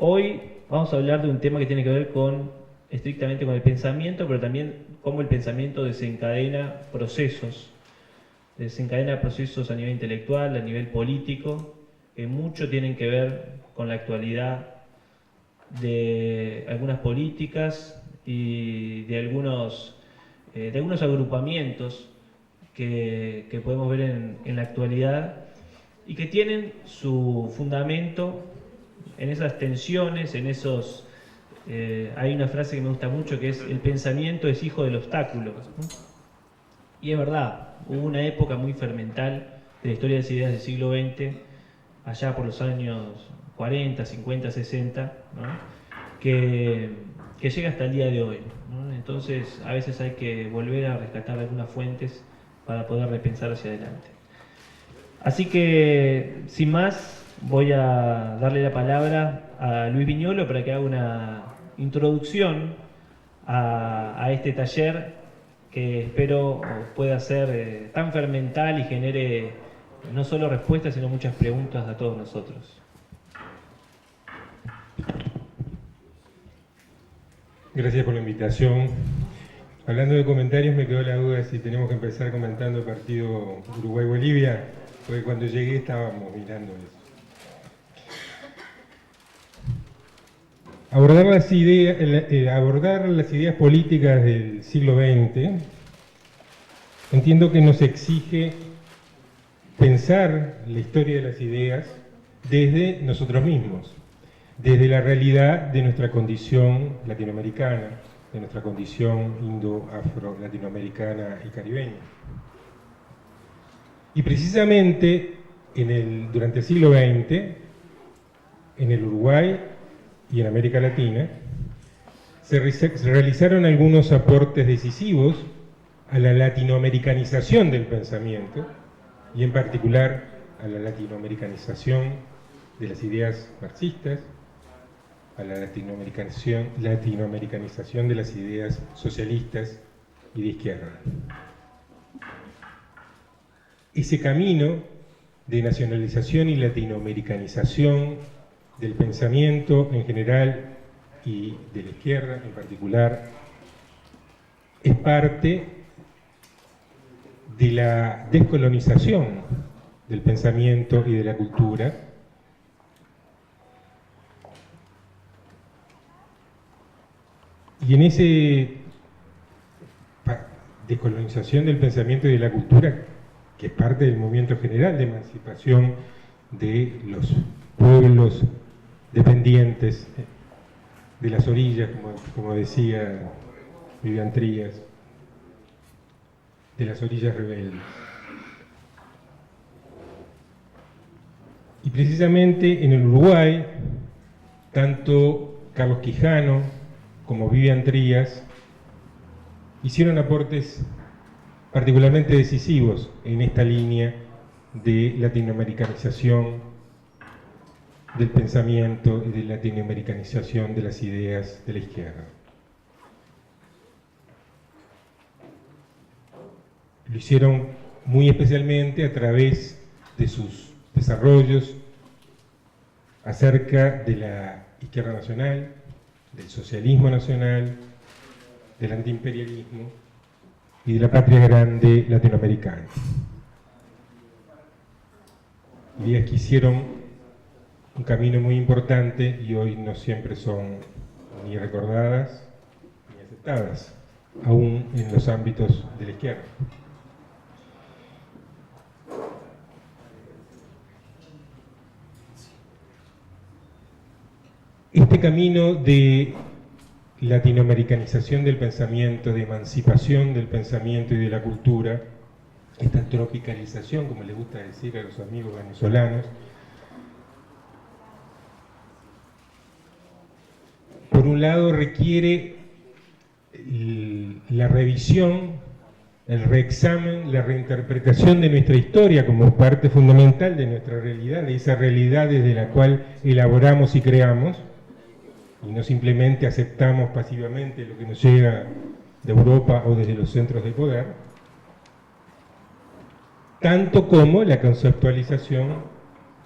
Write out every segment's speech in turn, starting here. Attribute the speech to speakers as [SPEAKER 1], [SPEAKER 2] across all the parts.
[SPEAKER 1] Hoy vamos a hablar de un tema que tiene que ver estrictamente con el pensamiento, pero también cómo el pensamiento desencadena procesos a nivel intelectual, a nivel político, que mucho tienen que ver con la actualidad de algunas políticas y de algunos agrupamientos que podemos ver en la actualidad y que tienen su fundamento en esas tensiones, hay una frase que me gusta mucho que es: el pensamiento es hijo del obstáculo, ¿no? Y es verdad, hubo una época muy fermental de la historia de las ideas del siglo XX, allá por los años 40, 50, 60, ¿no? que llega hasta el día de hoy, ¿no? Entonces a veces hay que volver a rescatar algunas fuentes para poder repensar hacia adelante. Así que, sin más, voy a darle la palabra a Luis Viñolo para que haga una introducción a este taller que espero pueda ser tan fermental y genere no solo respuestas, sino muchas preguntas a todos nosotros.
[SPEAKER 2] Gracias por la invitación. Hablando de comentarios, me quedó la duda de si tenemos que empezar comentando el partido Uruguay-Bolivia, porque cuando llegué estábamos mirando eso. Abordar las ideas políticas del siglo XX, entiendo que nos exige pensar la historia de las ideas desde nosotros mismos, desde la realidad de nuestra condición latinoamericana, de nuestra condición indo-afro-latinoamericana y caribeña. Y precisamente durante el siglo XX, en el Uruguay y en América Latina, se realizaron algunos aportes decisivos a la latinoamericanización del pensamiento, y en particular a la latinoamericanización de las ideas marxistas, a la latinoamericanización de las ideas socialistas y de izquierda. Ese camino de nacionalización y latinoamericanización del pensamiento en general y de la izquierda en particular es parte de la descolonización del pensamiento y de la cultura, y en esa descolonización del pensamiento y de la cultura, que es parte del movimiento general de emancipación de los pueblos dependientes de las orillas, como decía Vivian Trías, de las orillas rebeldes. Y precisamente en el Uruguay, tanto Carlos Quijano como Vivian Trías hicieron aportes particularmente decisivos en esta línea de latinoamericanización del pensamiento y de latinoamericanización de las ideas de la izquierda. Lo hicieron muy especialmente a través de sus desarrollos acerca de la izquierda nacional, del socialismo nacional, del antiimperialismo y de la patria grande latinoamericana. Ideas que hicieron un camino muy importante y hoy no siempre son ni recordadas ni aceptadas, aún en los ámbitos de la izquierda. Este camino de latinoamericanización del pensamiento, de emancipación del pensamiento y de la cultura, esta tropicalización, como les gusta decir a los amigos venezolanos, por un lado requiere la revisión, el reexamen, la reinterpretación de nuestra historia como parte fundamental de nuestra realidad, de esa realidad desde la cual elaboramos y creamos, y no simplemente aceptamos pasivamente lo que nos llega de Europa o desde los centros de poder, tanto como la conceptualización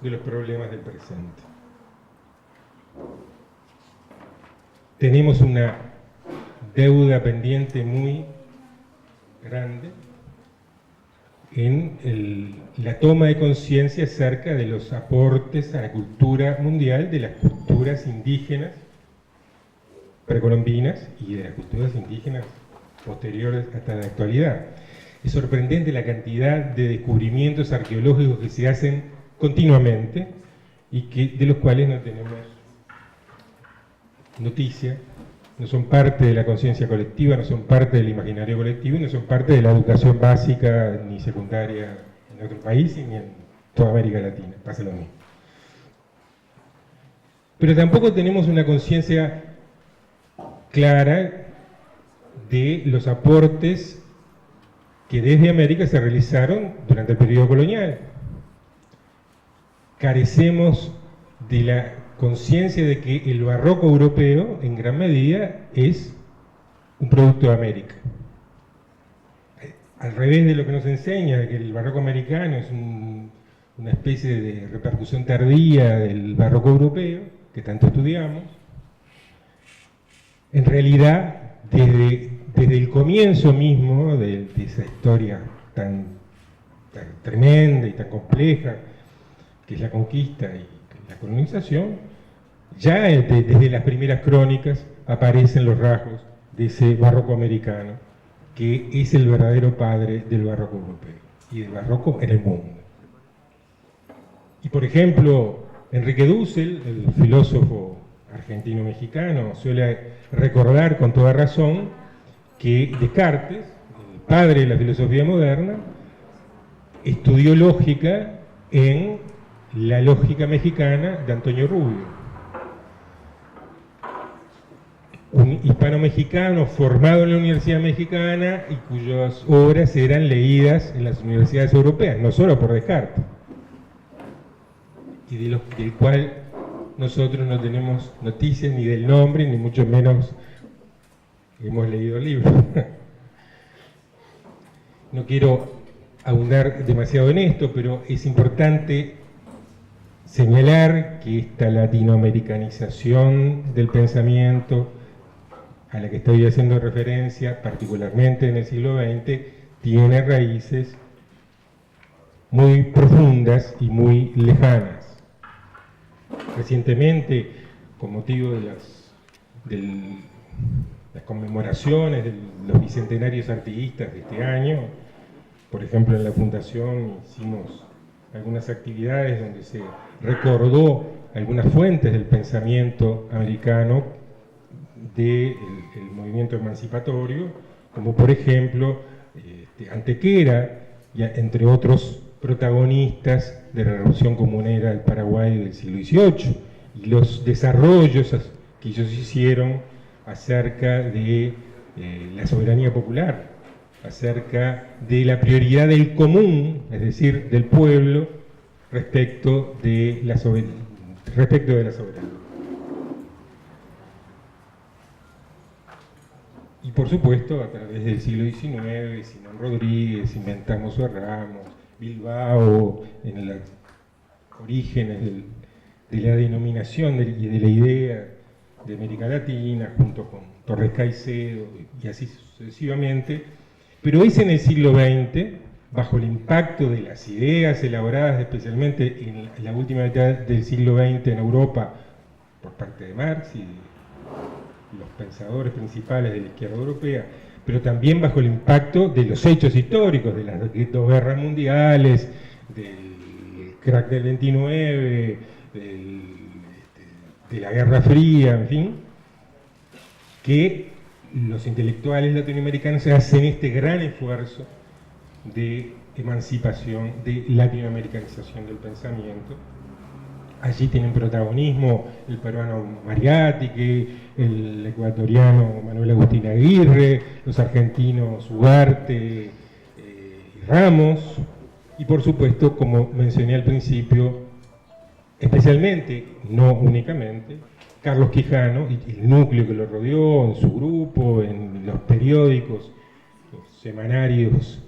[SPEAKER 2] de los problemas del presente. tenemos una deuda pendiente muy grande en la toma de conciencia acerca de los aportes a la cultura mundial de las culturas indígenas precolombinas y de las culturas indígenas posteriores hasta la actualidad. Es sorprendente la cantidad de descubrimientos arqueológicos que se hacen continuamente y de los cuales no tenemos noticia, no son parte de la conciencia colectiva, no son parte del imaginario colectivo y no son parte de la educación básica ni secundaria en nuestro país ni en toda América Latina, pasa lo mismo. Pero tampoco tenemos una conciencia clara de los aportes que desde América se realizaron durante el periodo colonial. Carecemos de la conciencia de que el barroco europeo, en gran medida, es un producto de América. Al revés de lo que nos enseña, que el barroco americano es una especie de repercusión tardía del barroco europeo, que tanto estudiamos, en realidad, desde el comienzo mismo de esa historia tan tremenda y tan compleja, que es la conquista y la colonización, ya desde las primeras crónicas aparecen los rasgos de ese barroco americano, que es el verdadero padre del barroco europeo y del barroco en el mundo. Y por ejemplo, Enrique Dussel, el filósofo argentino-mexicano, suele recordar con toda razón que Descartes, el padre de la filosofía moderna, estudió lógica en la lógica mexicana de Antonio Rubio, un hispano-mexicano formado en la Universidad Mexicana y cuyas obras eran leídas en las universidades europeas, no solo por Descartes, y del cual nosotros no tenemos noticias ni del nombre, ni mucho menos hemos leído el libro. No quiero abundar demasiado en esto, pero es importante señalar que esta latinoamericanización del pensamiento a la que estoy haciendo referencia, particularmente en el siglo XX, tiene raíces muy profundas y muy lejanas. Recientemente, con motivo de las conmemoraciones de los bicentenarios artiguistas de este año, por ejemplo en la Fundación hicimos algunas actividades donde se recordó algunas fuentes del pensamiento americano del movimiento emancipatorio, como por ejemplo Antequera, y entre otros protagonistas de la Revolución Comunera del Paraguay del siglo XVIII, y los desarrollos que ellos hicieron acerca de la soberanía popular, acerca de la prioridad del común, es decir, del pueblo, respecto de la soberanía. Y por supuesto, a través del siglo XIX, Simón Rodríguez, inventamos Ramos, Bilbao, en los orígenes de la denominación y de la idea de América Latina, junto con Torres Caicedo y así sucesivamente, pero es en el siglo XX, bajo el impacto de las ideas elaboradas especialmente en la última mitad del siglo XX en Europa por parte de Marx y de los pensadores principales de la izquierda europea, pero también bajo el impacto de los hechos históricos, de las dos guerras mundiales, del crack del 29, de la Guerra Fría, en fin, que los intelectuales latinoamericanos hacen este gran esfuerzo de emancipación, de latinoamericanización del pensamiento. Allí tienen protagonismo el peruano Mariátegui, el ecuatoriano Manuel Agustín Aguirre, los argentinos Ugarte y Ramos, y por supuesto, como mencioné al principio, especialmente, no únicamente, Carlos Quijano y el núcleo que lo rodeó en su grupo, en los periódicos, los semanarios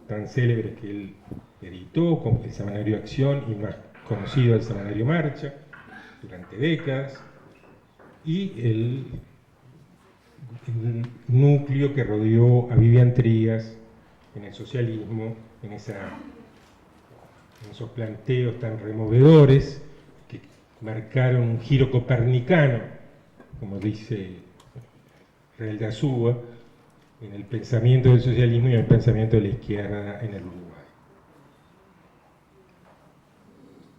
[SPEAKER 2] tan célebres que él editó, como el Semanario Acción y más conocido el Semanario Marcha, durante décadas, y el el núcleo que rodeó a Vivian Trías en el socialismo, en esos planteos tan removedores que marcaron un giro copernicano, como dice Real de Azúa, en el pensamiento del socialismo y en el pensamiento de la izquierda en el Uruguay.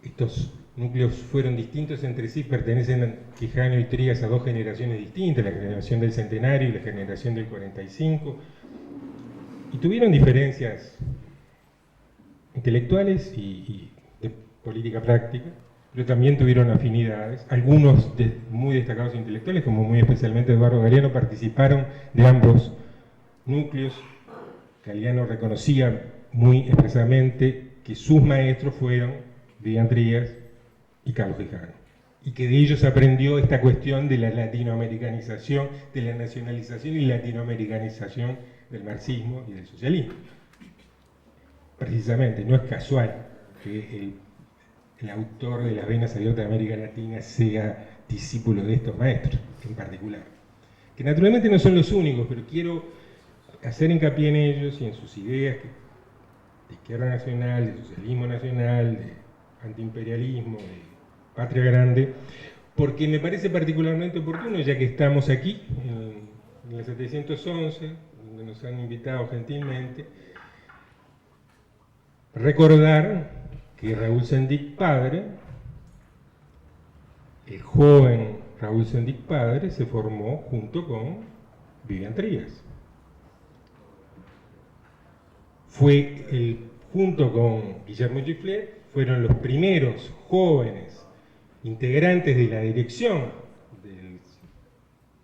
[SPEAKER 2] Estos núcleos fueron distintos entre sí, pertenecen Quijano y Trías a dos generaciones distintas, la generación del centenario y la generación del 45, y tuvieron diferencias intelectuales y de política práctica, pero también tuvieron afinidades. Algunos muy destacados intelectuales, como muy especialmente Eduardo Galeano, participaron de ambos núcleos. Galeano reconocía muy expresamente que sus maestros fueron Vivian Trías y Carlos Quijano, y que de ellos aprendió esta cuestión de la latinoamericanización, de la nacionalización y latinoamericanización del marxismo y del socialismo. Precisamente, no es casual que el autor de Las venas abiertas de América Latina sea discípulo de estos maestros en particular, que naturalmente no son los únicos, pero quiero hacer hincapié en ellos y en sus ideas de izquierda nacional, de socialismo nacional, de antiimperialismo, de patria grande, porque me parece particularmente oportuno, ya que estamos aquí en la 711, donde nos han invitado gentilmente, recordar que Raúl Sendic padre, el joven Raúl Sendic padre, se formó junto con Vivian Trías. Junto con Guillermo Gifflet, fueron los primeros jóvenes integrantes de la dirección del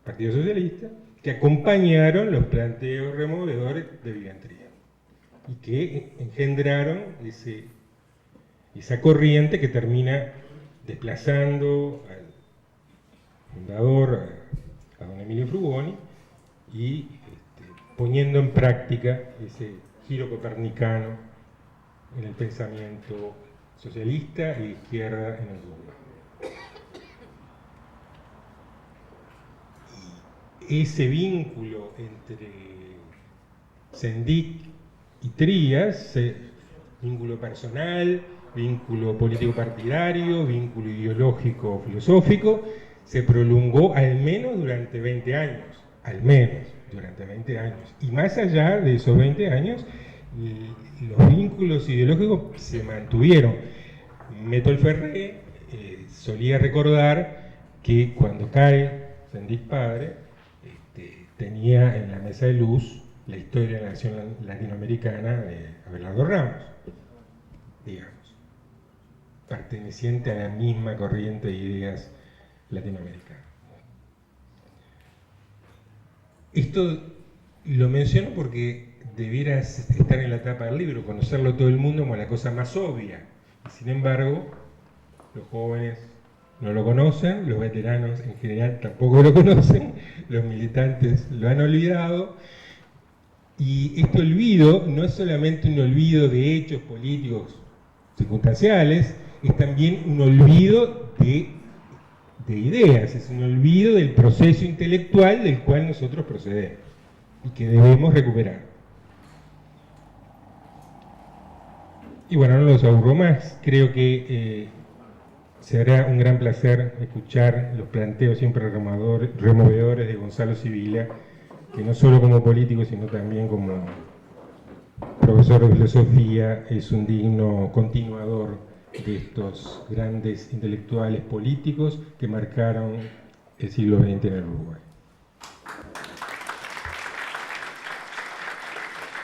[SPEAKER 2] Partido Socialista que acompañaron los planteos removedores de Vivian Trías y que engendraron esa corriente que termina desplazando al fundador, a don Emilio Frugoni, y poniendo en práctica ese giro copernicano en el pensamiento socialista y izquierda en el Uruguay. Y ese vínculo entre Sendic y Trías, vínculo personal, vínculo político partidario, vínculo ideológico filosófico, se prolongó al menos durante 20 años, al menos durante 20 años. Y más allá de esos 20 años, los vínculos ideológicos se mantuvieron. Métol Ferré solía recordar que cuando cae Sendic padre, tenía en la mesa de luz la historia de la nación latinoamericana de Abelardo Ramos, digamos, perteneciente a la misma corriente de ideas latinoamericanas. Esto lo menciono porque debieras estar en la tapa del libro, conocerlo todo el mundo como la cosa más obvia. Y sin embargo, los jóvenes no lo conocen, los veteranos en general tampoco lo conocen, los militantes lo han olvidado. Y este olvido no es solamente un olvido de hechos políticos circunstanciales, es también un olvido de ideas, es un olvido del proceso intelectual del cual nosotros procedemos y que debemos recuperar. Y bueno, no los aburro más, creo que será un gran placer escuchar los planteos siempre removedores de Gonzalo Sibila, que no solo como político, sino también como profesor de filosofía, es un digno continuador de estos grandes intelectuales políticos que marcaron el siglo XX en el Uruguay.